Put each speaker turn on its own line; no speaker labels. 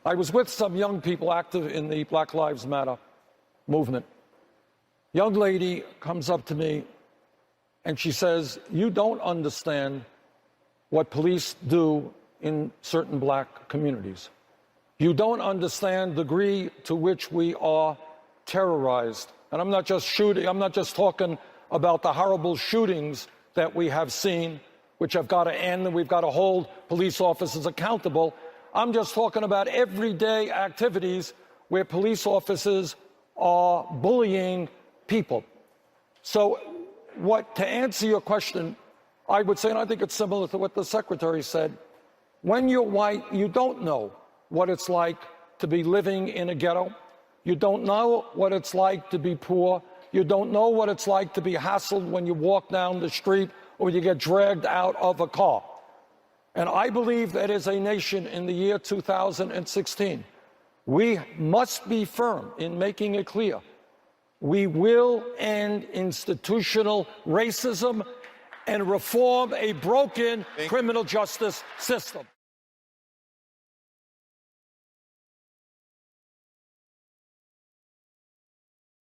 I was with some young people active in the Black Lives Matter movement. Young lady comes up to me and she says, "You don't understand what police do in certain black communities. You don't understand the degree to which we are terrorized." And I'm not just talking about the horrible shootings that we have seen, which have got to end, and we've got to hold police officers accountable. I'm just talking about everyday activities where police officers are bullying people. So to answer your question, I would say, and I think it's similar to what the secretary said, when you're white, you don't know what it's like to be living in a ghetto. You don't know what it's like to be poor. You don't know what it's like to be hassled when you walk down the street or you get dragged out of a car. And I believe that as a nation in the year 2016, we must be firm in making it clear we will end institutional racism and reform a broken criminal justice system.